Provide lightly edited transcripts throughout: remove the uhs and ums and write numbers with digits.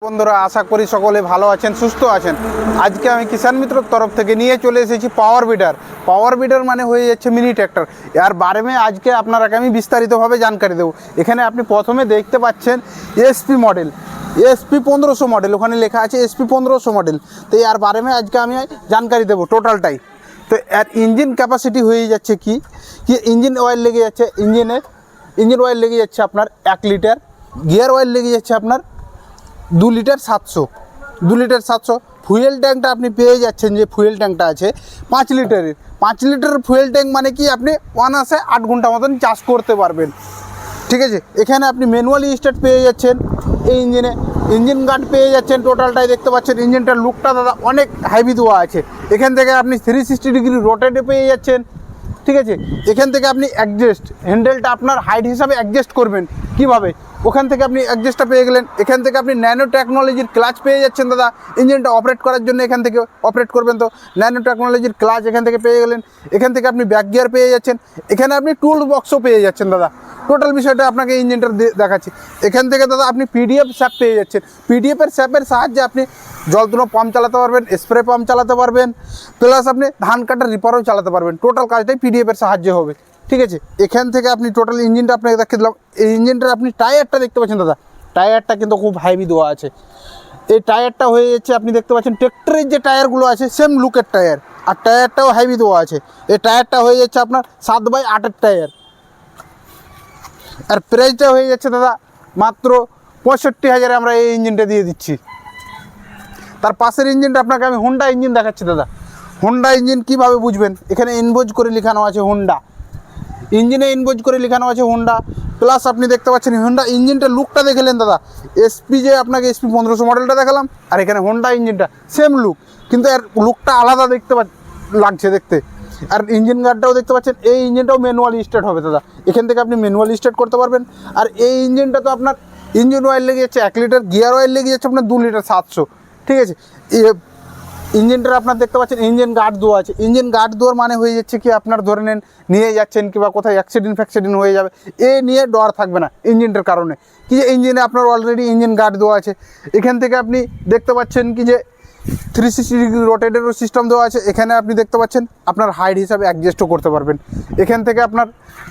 বন্ধুরা আশা করি সকলে ভালো আছেন, সুস্থ আছেন। আজকে আমি কিষাণ মিত্রর তরফ থেকে নিয়ে চলে এসেছি পাওয়ার বিডার মানে হয়ে যাচ্ছে মিনি ট্র্যাক্টর। এর বারে মে আজকে আপনারাকে আমি বিস্তারিতভাবে জানকারি দেবো। এখানে আপনি প্রথমে দেখতে পাচ্ছেন এসপি মডেল, এসপি 1500 মডেল, ওখানে লেখা আছে এসপি 1500 মডেল। তো এর বারে মে আজকে আমি জানকারি দেবো টোটালটাই। তো এর ইঞ্জিন ক্যাপাসিটি হয়ে যাচ্ছে কি ইঞ্জিন অয়েল লেগে যাচ্ছে, ইঞ্জিন অয়েল লেগে যাচ্ছে আপনার 1 লিটার, গিয়ার অয়েল লেগে যাচ্ছে আপনার 2 লিটার 700। ফুয়েল ট্যাঙ্কটা আপনি পেয়ে যাচ্ছেন, যে ফুয়েল ট্যাঙ্কটা আছে 5 লিটারের। 5 লিটারের ফুয়েল ট্যাঙ্ক মানে কি আপনি অনায়াসে 8 ঘন্টা মতন চার্জ করতে পারবেন। ঠিক আছে, এখানে আপনি ম্যানুয়ালি স্টার্ট পেয়ে যাচ্ছেন, এই ইঞ্জিন গার্ড পেয়ে যাচ্ছেন। টোটালটাই দেখতে পাচ্ছেন, ইঞ্জিনটার লুকটা দাদা অনেক হাইভি দেওয়া আছে। এখান থেকে আপনি 360 ডিগ্রি রোটেটে পেয়ে যাচ্ছেন। ঠিক আছে, এখান থেকে আপনি হ্যান্ডেলটা আপনার হাইট হিসাবে অ্যাডজাস্ট করবেন কীভাবে, ওখান থেকে আপনি অ্যাডজাস্টটা পেয়ে গেলেন। এখান থেকে আপনি ন্যানো টেকনোলজির ক্লাচ পেয়ে যাচ্ছেন দাদা, ইঞ্জিনটা অপারেট করার জন্য এখান থেকে অপারেট করবেন। তো ন্যানো টেকনোলজির ক্লাচ এখান থেকে পেয়ে গেলেন। এখান থেকে আপনি ব্যাক গিয়ার পেয়ে যাচ্ছেন। এখানে আপনি টুল বক্সও পেয়ে যাচ্ছেন দাদা। টোটাল বিষয়টা আপনাকে ইঞ্জিনটা দেখাচ্ছি। এখান থেকে দাদা আপনি পিডিএফ স্যাপ পেয়ে যাচ্ছেন। পিডিএফের স্যাপের সাহায্যে আপনি জল তুলো পাম্প চালাতে পারবেন, স্প্রে পাম্প চালাতে পারবেন, প্লাস আপনি ধান কাটার রিপারও চালাতে পারবেন। টোটাল কাজটাই পিডিএফের সাহায্যে হবে। ঠিক আছে, এখান থেকে আপনি টোটাল ইঞ্জিনটা আপনাকে দেখিয়ে দিলাম। এই ইঞ্জিনটার আপনি টায়ারটা দেখতে পাচ্ছেন দাদা, টায়ারটা কিন্তু খুব হাইভি দেওয়া আছে। এই টায়ারটা হয়ে যাচ্ছে, আপনি দেখতে পাচ্ছেন ট্র্যাক্টরের যে টায়ারগুলো আছে সেম লুকের টায়ার, আর টায়ারটাও হাইভি দেওয়া আছে। এই টায়ারটা হয়ে যাচ্ছে আপনার 7x8 টায়ার। আর প্রাইসটা হয়ে যাচ্ছে দাদা মাত্র 65,000 আমরা এই ইঞ্জিনটা দিয়ে দিচ্ছি। তার পাশের ইঞ্জিনটা আপনাকে আমি হোন্ডা ইঞ্জিন দেখাচ্ছি দাদা। হোন্ডা ইঞ্জিন কীভাবে বুঝবেন, এখানে ইনভোজ করে লেখানো আছে হোন্ডা, ইঞ্জিনে ইনভোজ করে লেখানো আছে হোন্ডা। প্লাস আপনি দেখতে পাচ্ছেন হোন্ডা ইঞ্জিনটা লুকটা দেখলেন দাদা, এসপি যে আপনাকে এসপি 1500 মডেলটা দেখালাম, আর এখানে হোন্ডা ইঞ্জিনটা সেম লুক, কিন্তু এর লুকটা আলাদা লাগছে দেখতে। আর ইঞ্জিন গার্ডটাও দেখতে পাচ্ছেন, এই ইঞ্জিনটাও ম্যানুয়ালি স্টার্ট হবে দাদা। এখান থেকে আপনি ম্যানুয়ালি স্টার্ট করতে পারবেন। আর এই ইঞ্জিনটা তো আপনার ইঞ্জিন অয়েল লেগে যাচ্ছে 1 লিটার, গিয়ার অয়েল লেগে যাচ্ছে আপনার 2 লিটার 700। ঠিক আছে, ইঞ্জিনটা আপনার দেখতে পাচ্ছেন ইঞ্জিন গার্ড দেওয়া আছে। ইঞ্জিন গার্ড দেওয়ার মানে হয়ে যাচ্ছে কি আপনার ধরে নেন নিয়ে যাচ্ছেন কিংবা কোথায় অ্যাক্সিডেন্ট হয়ে যাবে, এ নিয়ে ডর থাকবে না ইঞ্জিনটার কারণে। কি যে ইঞ্জিনে আপনার অলরেডি ইঞ্জিন গার্ড দেওয়া আছে। এখান থেকে আপনি দেখতে পাচ্ছেন কি যে 360 ডিগ্রি রোটেটেরও সিস্টেম দেওয়া আছে। এখানে আপনি দেখতে পাচ্ছেন আপনার হাইট হিসাবে অ্যাডজাস্টও করতে পারবেন। এখান থেকে আপনার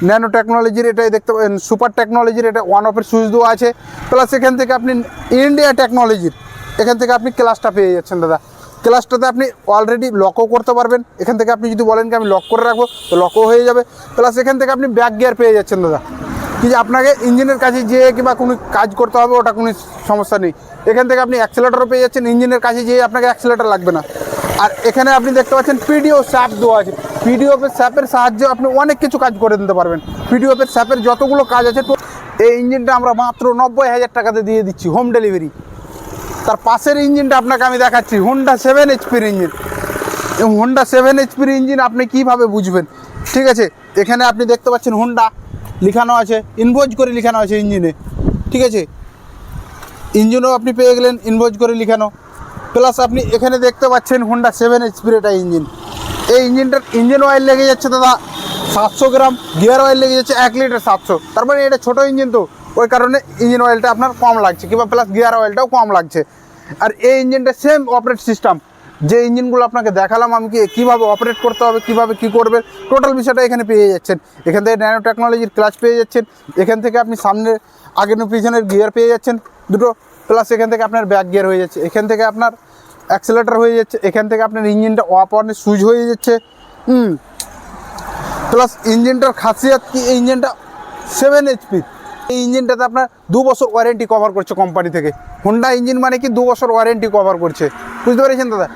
ন্যানো টেকনোলজির এটাই দেখতে পাবেন, সুপার টেকনোলজির এটা 1 অফের সুইচ দেওয়া আছে। প্লাস এখান থেকে আপনি ইন্ডিয়া টেকনোলজির এখান থেকে আপনি ক্লাসটা পেয়ে যাচ্ছেন দাদা। ক্লাসটাতে আপনি অলরেডি লকও করতে পারবেন। এখান থেকে আপনি যদি বলেন কি আমি লক করে রাখবো, তো লকও হয়ে যাবে। প্লাস এখান থেকে আপনি ব্যাক গিয়ার পেয়ে যাচ্ছেন দাদা, কি যে আপনাকে ইঞ্জিনের কাছে যেয়ে কিংবা কোনো কাজ করতে হবে ওটা কোনো সমস্যা নেই। এখান থেকে আপনি অ্যাক্সেলেটারও পেয়ে যাচ্ছেন, ইঞ্জিনের কাছে যেয়ে আপনাকে অ্যাক্সেলেটার লাগবে না। আর এখানে আপনি দেখতে পাচ্ছেন পিডিও স্যাপ দেওয়া আছে। পিডিওপের স্যাপের সাহায্যে আপনি অনেক কিছু কাজ করে দিতে পারবেন। পিডিওপের স্যাপের যতগুলো কাজ আছে, এই ইঞ্জিনটা আমরা মাত্র 90,000 টাকাতে দিয়ে দিচ্ছি, হোম ডেলিভারি। তার পাশের ইঞ্জিনটা আপনাকে আমি দেখাচ্ছি, হোন্ডা 7 এইচপির ইঞ্জিন। এবং হোন্ডা 7 এইচপির ইঞ্জিন আপনি কীভাবে বুঝবেন, ঠিক আছে, এখানে আপনি দেখতে পাচ্ছেন হোন্ডা লেখানো আছে, ইনভোজ করে লেখানো আছে ইঞ্জিনে। ঠিক আছে, ইঞ্জিনও আপনি পেয়ে গেলেন ইনভোজ করে লেখানো। প্লাস আপনি এখানে দেখতে পাচ্ছেন হোন্ডা 7 এইচপির এটা ইঞ্জিন। এই ইঞ্জিনটার ইঞ্জিন অয়েল লেগে যাচ্ছে দাদা 700 গ্রাম, গিয়ার অয়েল লেগে যাচ্ছে 1 লিটার 700। তার মানে এটা ছোটো ইঞ্জিন, তো ওই কারণে ইঞ্জিন অয়েলটা আপনার কম লাগছে, কিংবা প্লাস গিয়ার অয়েলটাও কম লাগছে। আর এই ইঞ্জিনটা সেম অপারেট সিস্টেম, যে ইঞ্জিনগুলো আপনাকে দেখালাম আমি কীভাবে অপারেট করতে হবে, কীভাবে কী করবে, টোটাল বিষয়টা এখানে পেয়ে যাচ্ছেন। এখান থেকে ন্যানো টেকনোলজির ক্লাচ পেয়ে যাচ্ছেন। এখান থেকে আপনি সামনের আগের পিছনের গিয়ার পেয়ে যাচ্ছেন দুটো। প্লাস এখান থেকে আপনার ব্যাক গিয়ার হয়ে যাচ্ছে। এখান থেকে আপনার অ্যাক্সেলেটার হয়ে যাচ্ছে। এখান থেকে আপনার ইঞ্জিনটা অফ অনের সুইচ হয়ে যাচ্ছে। প্লাস ইঞ্জিনটার খাসিয়াত কি, এই ইঞ্জিনটা 7 এইচপি। এই ইঞ্জিনটাতে আপনার 2 বছর ওয়ারেন্টি কভার করছে কোম্পানি থেকে। হোন্ডা ইঞ্জিন মানে কি 2 বছর ওয়ারেন্টি কভার করছে, বুঝতে পেরেছেন দাদা।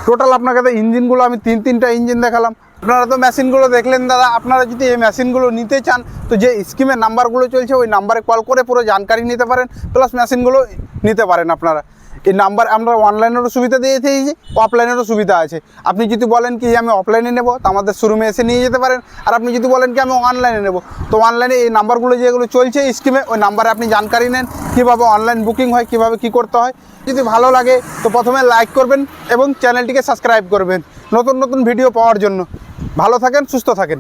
টোটাল আপনাকে তো ইঞ্জিনগুলো আমি 3টা ইঞ্জিন দেখালাম। আপনারা তো মেশিনগুলো দেখলেন দাদা। আপনারা যদি এই মেশিনগুলো নিতে চান, তো যে স্কিমের নাম্বারগুলো চলছে ওই নাম্বারে কল করে পুরো জানকারি নিতে পারেন, প্লাস মেশিনগুলো নিতে পারেন। আপনারা এই নাম্বার আমরা অনলাইনেরও সুবিধা দিয়ে দিয়েছি, অফলাইনেরও সুবিধা আছে। আপনি যদি বলেন কি আমি অফলাইনে নেব, তো আমাদের শোরুমে এসে নিয়ে যেতে পারেন। আর আপনি যদি বলেন কি আমি অনলাইনে নেব, তো অনলাইনে এই নাম্বারগুলো যেগুলো চলছে স্কিমে, ওই নাম্বারে আপনি জানকারি নেন কীভাবে অনলাইন বুকিং হয়, কীভাবে কী করতে হয়। যদি ভালো লাগে তো প্রথমে লাইক করবেন এবং চ্যানেলটিকে সাবস্ক্রাইব করবেন নতুন নতুন ভিডিও পাওয়ার জন্য। ভালো থাকেন, সুস্থ থাকেন।